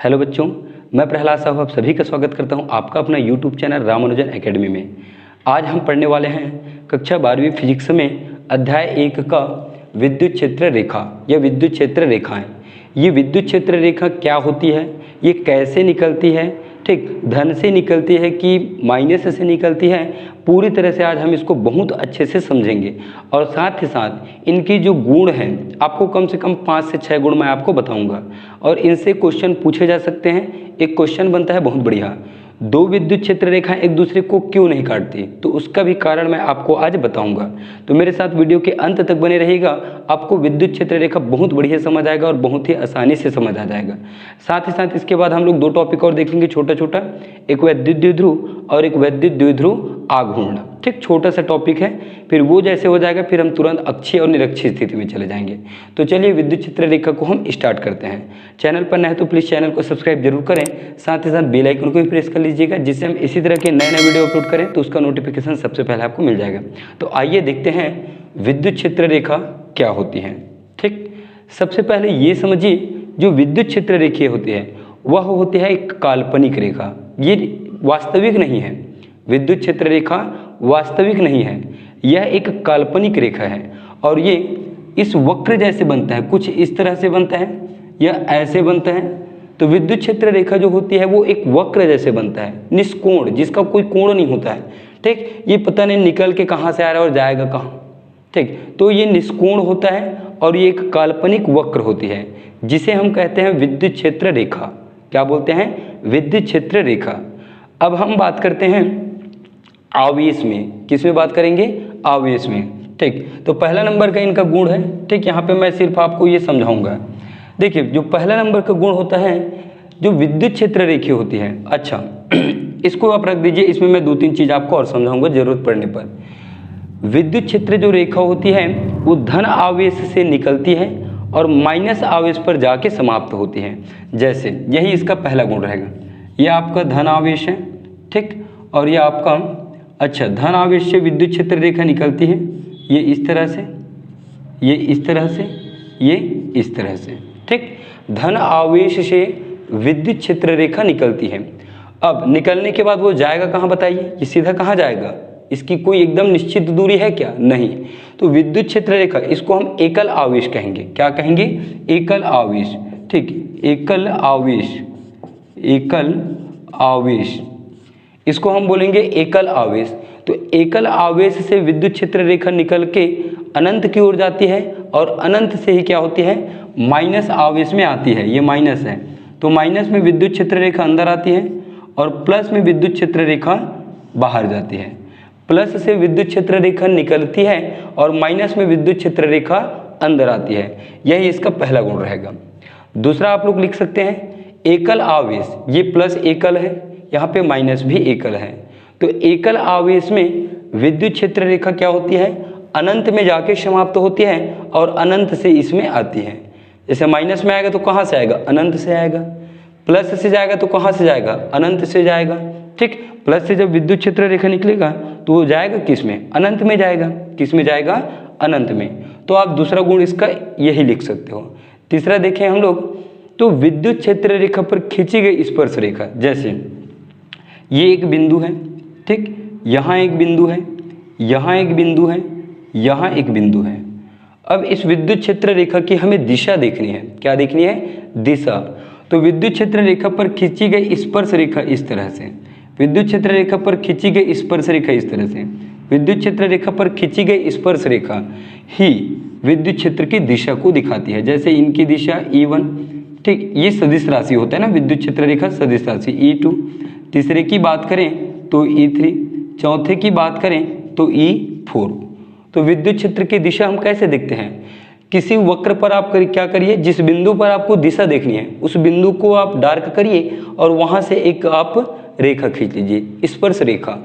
Hello बच्चों, मैं प्रहलाद साहू आप सभी का स्वागत करता हूं आपका अपना यूट्यूब चैनल रामानुजन एकेडमी में। आज हम पढ़ने वाले हैं कक्षा 12वीं फिजिक्स में अध्याय 1 का विद्युत क्षेत्र रेखा या विद्युत क्षेत्र रेखाएं। ये विद्युत क्षेत्र रेखा क्या होती है, ये कैसे निकलती है, ठीक, धन से निकलती है कि माइनस से निकलती है, पूरी तरह से आज हम इसको बहुत अच्छे से समझेंगे। और साथ ही साथ इनकी जो गुण हैं, आपको कम से कम 5 से 6 गुण मैं आपको बताऊंगा और इनसे क्वेश्चन पूछे जा सकते हैं। एक क्वेश्चन बनता है बहुत बढ़िया, दो विद्युत क्षेत्र रेखाएं एक दूसरे को क्यों नहीं काटती, तो उसका भी कारण मैं आपको आज बताऊंगा। तो मेरे साथ वीडियो के अंत तक बने रहिएगा, आपको विद्युत क्षेत्र रेखा बहुत बढ़िया समझ आएगा और बहुत ही आसानी से समझ आ जाएगा। साथ ही साथ इसके बाद हम लोग 2 टॉपिक और देखेंगे छोटा छोटा, एक वैद्युत द्विध्रुव और एक वैद्युत द्विध्रुव आघूर्ण। ठीक, छोटा सा टॉपिक है, फिर वो जैसे हो जाएगा फिर हम तुरंत अक्षीय और निरक्षीय स्थिति में चले जाएंगे। तो चलिए विद्युत क्षेत्र रेखा को हम स्टार्ट करते हैं। चैनल पर नए हैं तो प्लीज़ चैनल को सब्सक्राइब जरूर करें, साथ ही साथ बेल आइकन को भी प्रेस कर लीजिएगा, जिससे हम इसी तरह के नए नए वीडियो अपलोड करें तो उसका नोटिफिकेशन सबसे पहले आपको मिल जाएगा। तो आइए देखते हैं विद्युत क्षेत्र रेखा क्या होती है। ठीक, सबसे पहले ये समझिए, जो विद्युत क्षेत्र रेखा होती है वह होती है एक काल्पनिक रेखा, ये वास्तविक नहीं है। विद्युत क्षेत्र रेखा वास्तविक नहीं है, यह एक काल्पनिक रेखा है और ये इस वक्र जैसे बनता है, कुछ इस तरह से बनता है या ऐसे बनता है। तो विद्युत क्षेत्र रेखा जो होती है वो एक वक्र जैसे बनता है, निष्कोण, जिसका कोई कोण नहीं होता है। ठीक, ये पता नहीं निकल के कहाँ से आ रहा है और जाएगा कहाँ। ठीक, तो ये निष्कोण होता है और ये एक काल्पनिक वक्र होती है, जिसे हम कहते हैं विद्युत क्षेत्र रेखा। क्या बोलते हैं? विद्युत क्षेत्र रेखा। अब हम बात करते हैं आवेश में। किस में बात करेंगे? आवेश में। ठीक, तो पहला नंबर का इनका गुण है। ठीक, यहाँ पे मैं सिर्फ आपको ये समझाऊंगा। देखिए, जो पहला नंबर का गुण होता है, जो विद्युत क्षेत्र रेखा होती है, अच्छा इसको आप रख दीजिए, इसमें मैं 2-3 चीज़ आपको और समझाऊंगा जरूरत पड़ने पर। विद्युत क्षेत्र जो रेखा होती है वो धन आवेश से निकलती है और माइनस आवेश पर जाके समाप्त होती है। जैसे यही इसका पहला गुण रहेगा, ये आपका धन आवेश है। ठीक, और ये आपका, अच्छा, धन आवेश से विद्युत क्षेत्र रेखा निकलती है, ये इस तरह से, ये इस तरह से, ये इस तरह से। ठीक, धन आवेश से विद्युत क्षेत्र रेखा निकलती है। अब निकलने के बाद वो जाएगा कहाँ बताइए? ये सीधा कहाँ जाएगा? इसकी कोई एकदम निश्चित दूरी है क्या? नहीं। तो विद्युत क्षेत्र रेखा, इसको हम एकल आवेश कहेंगे। क्या कहेंगे? एकल आवेश। ठीक, एकल आवेश, एकल आवेश, इसको हम बोलेंगे एकल आवेश। तो एकल आवेश से विद्युत क्षेत्र रेखा निकल के अनंत की ओर जाती है और अनंत से ही क्या होती है? माइनस आवेश में आती है। ये माइनस है, तो माइनस में विद्युत क्षेत्र रेखा अंदर आती है और प्लस में विद्युत क्षेत्र रेखा बाहर जाती है। प्लस से विद्युत क्षेत्र रेखा निकलती है और माइनस में विद्युत क्षेत्र रेखा अंदर आती है। यही इसका पहला गुण रहेगा। दूसरा आप लोग लिख सकते हैं एकल आवेश, ये प्लस एकल है, यहाँ पे माइनस भी एकल है। तो एकल आवेश में विद्युत क्षेत्र रेखा क्या होती है? अनंत में जाके समाप्त होती है और अनंत से इसमें आती है। जैसे माइनस में आएगा तो कहाँ से आएगा? अनंत से आएगा। प्लस से जाएगा तो कहाँ से जाएगा? अनंत से जाएगा। ठीक, प्लस से जब विद्युत क्षेत्र रेखा निकलेगा तो वो जाएगा किस में? अनंत में जाएगा। किस में जाएगा? अनंत में। तो आप दूसरा गुण इसका यही लिख सकते हो। तीसरा देखें हम लोग, तो विद्युत क्षेत्र रेखा पर खींची गई स्पर्श रेखा, जैसे ये एक बिंदु है, ठीक, यहाँ एक बिंदु है, यहाँ एक बिंदु है, यहाँ एक बिंदु है। अब इस विद्युत क्षेत्र रेखा की हमें दिशा देखनी है। क्या देखनी है? दिशा। तो विद्युत क्षेत्र रेखा पर खींची गई स्पर्श रेखा इस तरह से, विद्युत क्षेत्र रेखा पर खींची गई स्पर्श रेखा इस तरह से, विद्युत क्षेत्र रेखा पर खींची गई स्पर्श रेखा ही विद्युत क्षेत्र की दिशा को दिखाती है। जैसे इनकी दिशा E1, ठीक, ये सदिश राशि होता है ना, विद्युत क्षेत्र रेखा सदिश राशि E2। तीसरे की बात करें तो E3, चौथे की बात करें तो E4। तो विद्युत क्षेत्र की दिशा हम कैसे देखते हैं? किसी वक्र पर आप क्या करिए, जिस बिंदु पर आपको दिशा देखनी है उस बिंदु को आप डार्क करिए और वहां से एक आप रेखा खींच लीजिए, स्पर्श रेखा।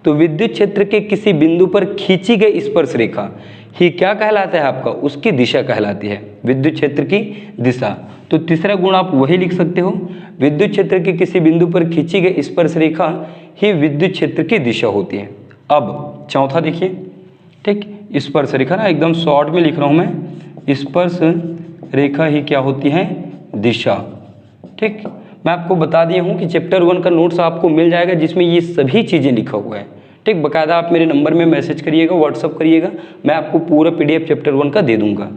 तो विद्युत क्षेत्र के किसी बिंदु पर खींची गई स्पर्श रेखा ही क्या कहलाता है आपका? उसकी दिशा कहलाती है, विद्युत क्षेत्र की दिशा। तो तीसरा गुण आप वही लिख सकते हो, विद्युत क्षेत्र के किसी बिंदु पर खींची गई स्पर्श रेखा ही विद्युत क्षेत्र की दिशा होती है। अब चौथा देखिए, ठीक, स्पर्श रेखा ना, एकदम शॉर्ट में लिख रहा हूं मैं, स्पर्श रेखा ही क्या होती है? दिशा। ठीक, मैं आपको बता दिया हूँ कि चैप्टर 1 का नोट्स आपको मिल जाएगा जिसमें ये सभी चीज़ें लिखा हुआ है। ठीक, बाकायदा आप मेरे नंबर में मैसेज करिएगा, व्हाट्सअप करिएगा, मैं आपको पूरा PDF चैप्टर 1 का दे दूंगा।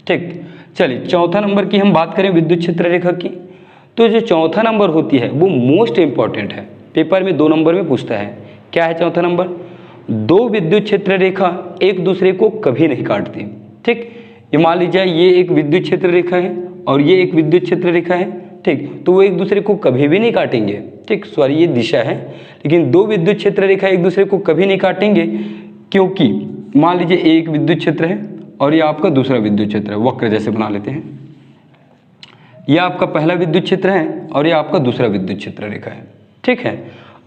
ठीक, चलिए चौथा नंबर की हम बात करें विद्युत क्षेत्र रेखा की, तो जो चौथा नंबर होती है वो मोस्ट इंपॉर्टेंट है, पेपर में 2 नंबर में पूछता है। क्या है चौथा नंबर? दो विद्युत क्षेत्र रेखा एक दूसरे को कभी नहीं काटती। ठीक, ये मान लीजिए ये एक विद्युत क्षेत्र रेखा है और ये एक विद्युत क्षेत्र रेखा है। ठीक, तो वो एक दूसरे को कभी भी नहीं काटेंगे। ठीक, सॉरी ये दिशा है, लेकिन दो विद्युत क्षेत्र रेखा एक दूसरे को कभी नहीं काटेंगे, क्योंकि मान लीजिए एक विद्युत क्षेत्र है और ये आपका दूसरा विद्युत क्षेत्र है, वक्र जैसे बना लेते हैं। ये आपका पहला विद्युत क्षेत्र है और ये आपका दूसरा विद्युत क्षेत्र रेखा है। ठीक है,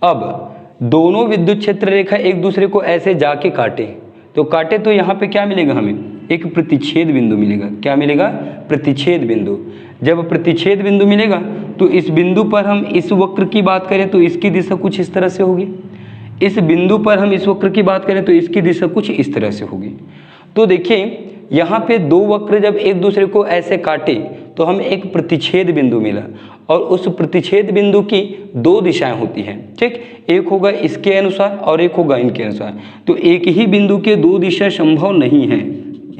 अब दोनों विद्युत क्षेत्र रेखा एक दूसरे को ऐसे जाके काटे तो यहाँ पे क्या मिलेगा? हमें एक प्रतिच्छेद बिंदु मिलेगा। क्या मिलेगा? प्रतिच्छेद बिंदु। जब प्रतिच्छेद बिंदु मिलेगा तो इस बिंदु पर हम इस वक्र की बात करें तो इसकी दिशा कुछ इस तरह से होगी। इस बिंदु पर हम इस वक्र की बात करें तो इसकी दिशा कुछ इस तरह से होगी। तो देखिए यहाँ पे दो वक्र जब एक दूसरे को ऐसे काटे तो हमें एक प्रतिच्छेद बिंदु मिला और उस प्रतिच्छेद बिंदु की दो दिशाएं होती हैं। ठीक, एक होगा इसके अनुसार और एक होगा इनके अनुसार। तो एक ही बिंदु के दो दिशा संभव नहीं है,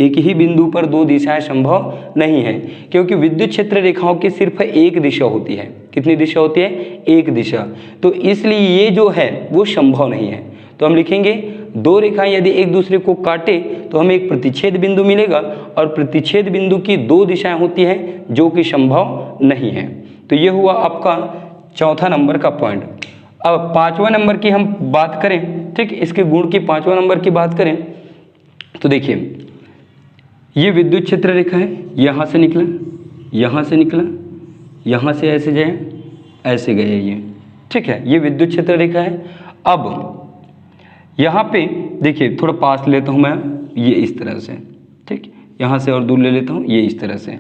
एक ही बिंदु पर दो दिशाएं संभव नहीं है, क्योंकि विद्युत क्षेत्र रेखाओं की सिर्फ एक दिशा होती है। कितनी दिशा होती है? एक दिशा। तो इसलिए ये जो है वो संभव नहीं है। तो हम लिखेंगे दो रेखाएं यदि एक दूसरे को काटे तो हमें एक प्रतिच्छेद बिंदु मिलेगा और प्रतिच्छेद बिंदु की दो दिशाएं होती हैं जो कि संभव नहीं है। तो ये हुआ आपका चौथा नंबर का पॉइंट। अब पांचवा नंबर की हम बात करें, ठीक, इसके गुण की पांचवा नंबर की बात करें तो देखिए ये विद्युत क्षेत्र रेखा है, यहाँ से निकला, यहाँ से निकला, यहाँ से ऐसे जाए, ऐसे गए ये। ठीक है, ये विद्युत क्षेत्र रेखा है। अब यहाँ पे देखिए थोड़ा पास लेता हूँ मैं, ये इस तरह से। ठीक, यहाँ से और दूर ले लेता हूँ, ये इस तरह से।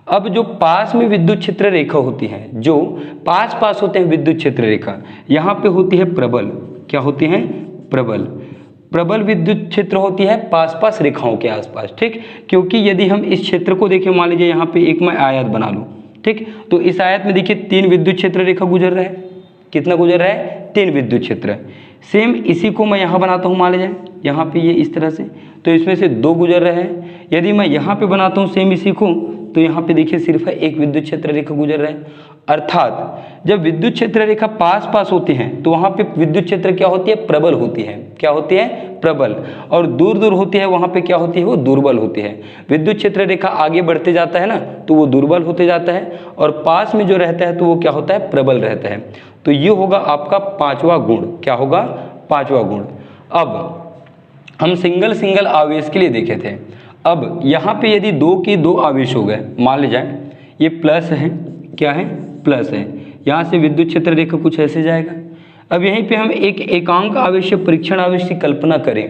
अब जो पास में विद्युत क्षेत्र रेखा होती है, जो पास पास होते हैं विद्युत क्षेत्र रेखा, यहाँ पे होती है प्रबल। क्या होती है? प्रबल। प्रबल विद्युत क्षेत्र होती है पास पास रेखाओं के आसपास। ठीक, क्योंकि यदि हम इस क्षेत्र को देखें, मान लीजिए यहाँ पे एक मैं आयत बना लूँ, ठीक, तो इस आयत में देखिए 3 विद्युत क्षेत्र रेखा गुजर रहा है। कितना गुजर रहा है? 3 विद्युत क्षेत्र। सेम इसी को मैं यहाँ बनाता हूँ, मान लीजिए यहाँ पे ये इस तरह से, तो इसमें से 2 गुजर रहे हैं। यदि मैं यहाँ पे बनाता हूँ सेम इसी को, तो यहाँ पे देखिए सिर्फ एक विद्युत क्षेत्र रेखा गुजर रहा है। अर्थात जब विद्युत क्षेत्र रेखा पास पास होती है तो वहाँ पे विद्युत क्षेत्र क्या होती है? प्रबल होती है। क्या होती है? प्रबल। और दूर दूर होती है, वहाँ पे क्या होती है? वो दुर्बल होती है। विद्युत क्षेत्र रेखा आगे बढ़ते जाता है ना, तो वो दुर्बल होते जाता है, और पास में जो रहता है तो वो क्या होता है? प्रबल रहता है। तो ये होगा आपका पांचवा गुण। क्या होगा? पांचवा गुण। अब हम सिंगल सिंगल आवेश के लिए देखे थे। अब यहाँ पे यदि 2 के 2 आवेश हो गए, मान लीजिए ये प्लस है, क्या है? प्लस है। यहाँ से विद्युत क्षेत्र रेखा कुछ ऐसे जाएगा। अब यहीं पे हम एक एकांक आवेश या परीक्षण आवेश की कल्पना करें,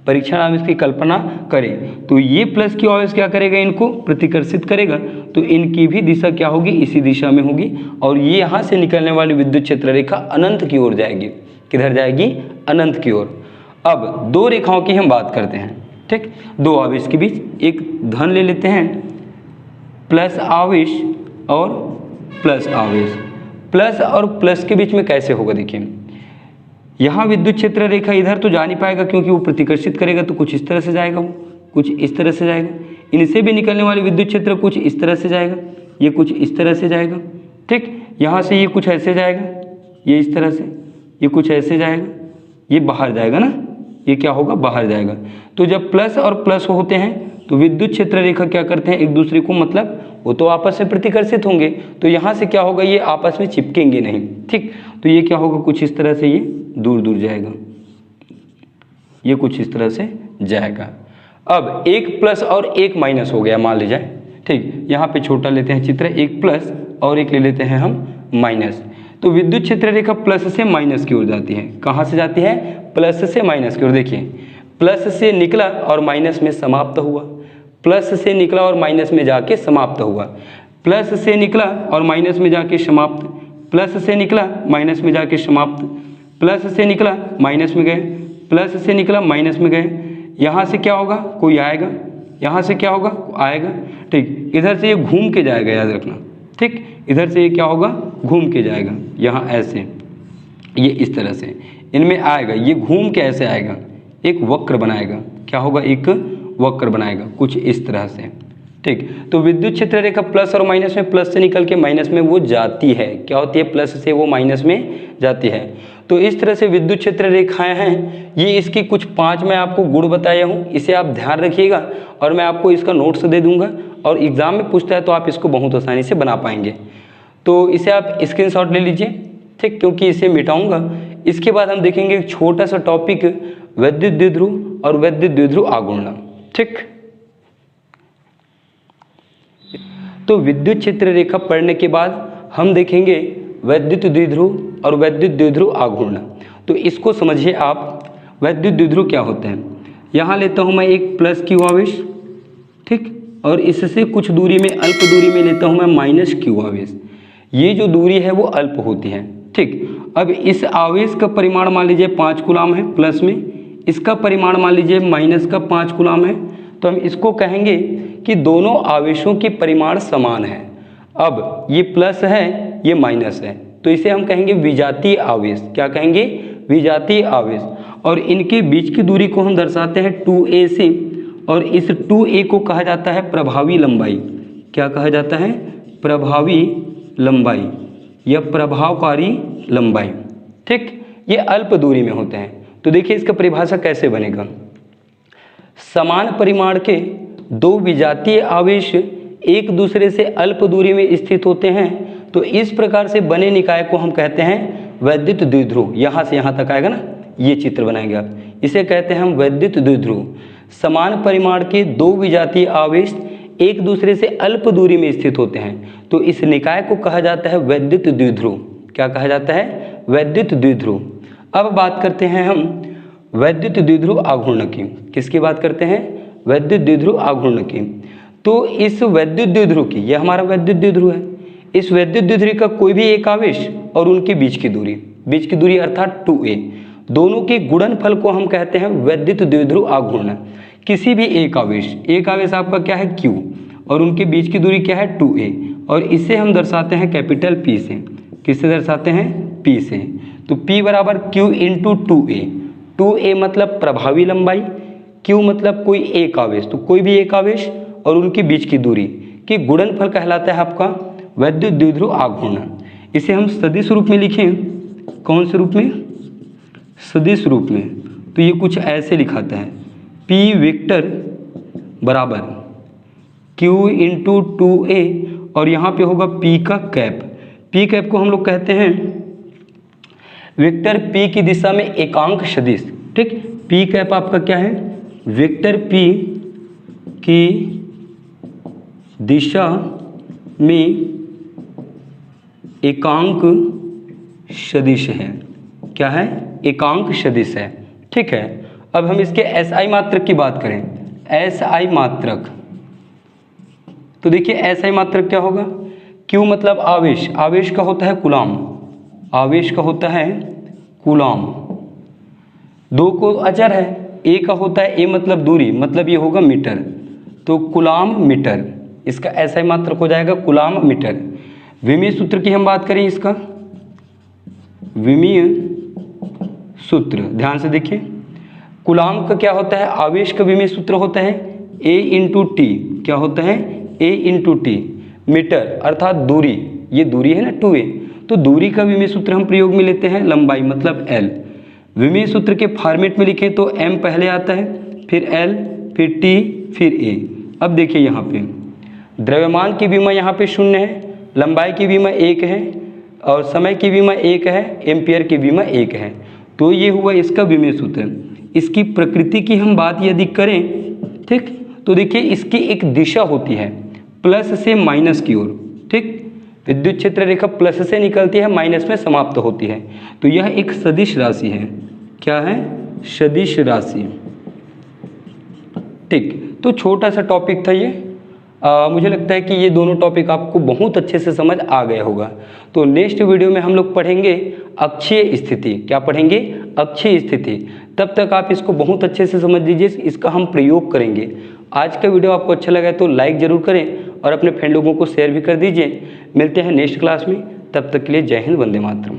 परीक्षण आवेश की कल्पना करें, तो ये प्लस की आवेश क्या करेगा? इनको प्रतिकर्षित करेगा, तो इनकी भी दिशा क्या होगी? इसी दिशा में होगी, और ये यहाँ से निकलने वाली विद्युत क्षेत्र रेखा अनंत की ओर जाएगी। किधर जाएगी? अनंत की ओर। अब 2 रेखाओं की हम बात करते हैं। ठीक, 2 आवेश के बीच एक धन ले लेते हैं, प्लस आवेश और प्लस आवेश। प्लस और प्लस के बीच में कैसे होगा? देखिए यहाँ विद्युत क्षेत्र रेखा इधर तो जा नहीं पाएगा, क्योंकि वो प्रतिकर्षित करेगा, तो कुछ इस तरह से जाएगा, वो कुछ इस तरह से जाएगा। इनसे भी निकलने वाले विद्युत क्षेत्र कुछ इस तरह से जाएगा, ये कुछ इस तरह से जाएगा। ठीक, यहाँ से ये कुछ ऐसे जाएगा, ये इस तरह से, ये कुछ ऐसे जाएगा, ये बाहर जाएगा ना, ये क्या होगा? बाहर जाएगा। तो जब प्लस और प्लस होते हैं तो विद्युत क्षेत्र रेखा क्या करते हैं? एक दूसरे को, मतलब वो तो आपस में प्रतिकर्षित होंगे, तो यहाँ से क्या होगा? ये आपस में चिपकेंगे नहीं। ठीक, तो ये क्या होगा? कुछ इस तरह से ये दूर दूर जाएगा, ये कुछ इस तरह से जाएगा। अब एक प्लस और एक माइनस हो गया, मान लीजिए। ठीक, यहाँ पे छोटा लेते हैं चित्र, एक प्लस और एक ले लेते हैं हम माइनस। तो विद्युत क्षेत्र रेखा प्लस से माइनस की ओर जाती है। कहाँ से जाती है? प्लस से माइनस की ओर। देखिए प्लस से निकला और माइनस में समाप्त हुआ, प्लस से निकला और माइनस में जाके समाप्त हुआ, प्लस से निकला और माइनस में जाके समाप्त, प्लस से निकला माइनस में जाके समाप्त, प्लस से निकला माइनस में गए, प्लस से निकला माइनस में गए। यहाँ से क्या होगा? कोई आएगा, यहाँ से क्या होगा? आएगा। ठीक, इधर से ये घूम के जाएगा, याद रखना, ठीक, इधर से ये क्या होगा, घूम के जाएगा यहाँ ऐसे, ये इस तरह से इनमें आएगा, ये घूम के ऐसे आएगा, एक वक्र बनाएगा, क्या होगा, एक वक्र बनाएगा कुछ इस तरह से। ठीक, तो विद्युत क्षेत्र रेखा प्लस और माइनस में, प्लस से निकल के माइनस में वो जाती है, क्या होती है, प्लस से वो माइनस में जाती है। तो इस तरह से विद्युत क्षेत्र रेखाएं हैं, ये इसकी कुछ 5 मैं आपको गुण बताया हूँ, इसे आप ध्यान रखिएगा और मैं आपको इसका नोट्स दे दूंगा और एग्जाम में पूछता है तो आप इसको बहुत आसानी से बना पाएंगे। तो इसे आप स्क्रीनशॉट ले लीजिए, ठीक, क्योंकि इसे मिटाऊंगा। इसके बाद हम देखेंगे एक छोटा सा टॉपिक, वैद्युत द्विध्रुव और वैद्युत द्विध्रुव आघूर्ण। ठीक, तो विद्युत क्षेत्र रेखा पढ़ने के बाद हम देखेंगे वैद्युत द्विध्रुव और वैद्युत द्विध्रुव आघूर्ण। तो इसको समझिए आप, वैद्युत द्विध्रुव क्या होते हैं। यहाँ लेता हूँ मैं एक प्लस क्यू आवेश, ठीक, और इससे कुछ दूरी में, अल्प दूरी में लेता हूँ मैं माइनस क्यू आवेश। ये जो दूरी है वो अल्प होती है। ठीक, अब इस आवेश का परिमाण मान लीजिए 5 कूलाम है प्लस में, इसका परिमाण मान लीजिए माइनस का 5 कूलाम है, तो हम इसको कहेंगे कि दोनों आवेशों की परिमाण समान है। अब ये प्लस है, ये माइनस है, तो इसे हम कहेंगे विजातीय आवेश। क्या कहेंगे, विजातीय आवेश। और इनके बीच की दूरी को हम दर्शाते हैं 2a से, और इस 2a को कहा जाता है प्रभावी लंबाई। क्या कहा जाता है, प्रभावी लंबाई या प्रभावकारी लंबाई। ठीक, ये अल्प दूरी में होते हैं। तो देखिए इसका परिभाषा कैसे बनेगा, समान परिमाण के दो विजातीय आवेश एक दूसरे से अल्प दूरी में स्थित होते हैं, तो इस प्रकार से बने निकाय को हम कहते हैं वैद्युत द्विध्रुव। यहाँ से यहाँ तक आएगा ना, ये चित्र बनाएंगे आप, इसे कहते हैं हम वैद्युत द्विध्रुव। समान परिमाण के दो विजातीय आवेश एक दूसरे से अल्प दूरी में स्थित होते हैं, तो इस निकाय को कहा जाता है वैद्युत द्विध्रुव। क्या कहा जाता है, वैद्युत द्विध्रुव। अब बात करते हैं हम वैद्युत द्विध्रुव आघूर्ण की। किसकी बात करते हैं, वैद्युत द्विध्रुव आघूर्ण की। तो इस वैद्युत द्विध्रुव की, यह हमारा वैद्युत द्विध्रुव है, इस वैद्युत द्विध्रुव का कोई भी एक आवेश और उनके बीच की दूरी अर्थात 2a, दोनों के गुणनफल को हम कहते हैं वैद्युत द्विध्रुव आघूर्ण। किसी भी एक आवेश आपका क्या है, q, और उनके बीच की दूरी क्या है, 2a, और इसे हम दर्शाते हैं कैपिटल P से। किससे दर्शाते हैं, P से। तो P बराबर q इंटू 2a। 2a मतलब प्रभावी लंबाई, q मतलब कोई एक आवेश, तो कोई भी एक आवेश और उनके बीच की दूरी की गुणनफल कहलाता है आपका वैद्युत द्विध्रुव आघूर्ण। इसे हम सदिश रूप में लिखें, कौन से रूप में, सदिश रूप में। तो ये कुछ ऐसे लिखाता है, P वेक्टर बराबर q इंटू 2a, और यहाँ पे होगा P का कैप। P कैप को हम लोग कहते हैं वेक्टर P की दिशा में एकांक सदिश। ठीक, P कैप आपका क्या है, वेक्टर P की दिशा में एकांक सदिश है। क्या है, एकांक सदिश है। ठीक है, अब हम इसके SI मात्रक की बात करें, SI मात्रक। तो देखिए SI मात्रक क्या होगा, Q मतलब आवेश, आवेश का होता है कूलाम, आवेश का होता है कूलाम। दो को अचर है, A का होता है A मतलब दूरी, मतलब ये होगा मीटर, तो कूलाम मीटर, इसका SI मात्रक हो जाएगा कूलाम मीटर। विमीय सूत्र की हम बात करें, इसका विमीय सूत्र ध्यान से देखिए, कूलाम का क्या होता है, आवेश का विमीय सूत्र होता है A इंटू टी। क्या होता है, A इंटू टी। मीटर अर्थात दूरी, ये दूरी है ना 2a, तो दूरी का विमीय सूत्र हम प्रयोग में लेते हैं लंबाई मतलब L। विमीय सूत्र के फॉर्मेट में लिखें तो m पहले आता है, फिर L, फिर T, फिर A। अब देखिए यहाँ पे द्रव्यमान की विमा यहाँ पे 0 है, लंबाई की विमा 1 है, और समय की विमा 1 है, एम्पियर की विमा 1 है। तो ये हुआ इसका विमीय सूत्र। इसकी प्रकृति की हम बात यदि करें, ठीक, तो देखिए इसकी एक दिशा होती है प्लस से माइनस की ओर। ठीक, विद्युत क्षेत्र रेखा प्लस से निकलती है, माइनस में समाप्त होती है, तो यह एक सदिश राशि है। क्या है, सदिश राशि। ठीक, तो छोटा सा टॉपिक था ये। मुझे लगता है कि ये दोनों टॉपिक आपको बहुत अच्छे से समझ आ गया होगा। तो नेक्स्ट वीडियो में हम लोग पढ़ेंगे अक्षीय स्थिति। क्या पढ़ेंगे, अक्षीय स्थिति। तब तक आप इसको बहुत अच्छे से समझ लीजिए, इसका हम प्रयोग करेंगे। आज का वीडियो आपको अच्छा लगा तो लाइक ज़रूर करें और अपने फ्रेंड लोगों को शेयर भी कर दीजिए। मिलते हैं नेक्स्ट क्लास में, तब तक के लिए जय हिंद, वंदे मातरम।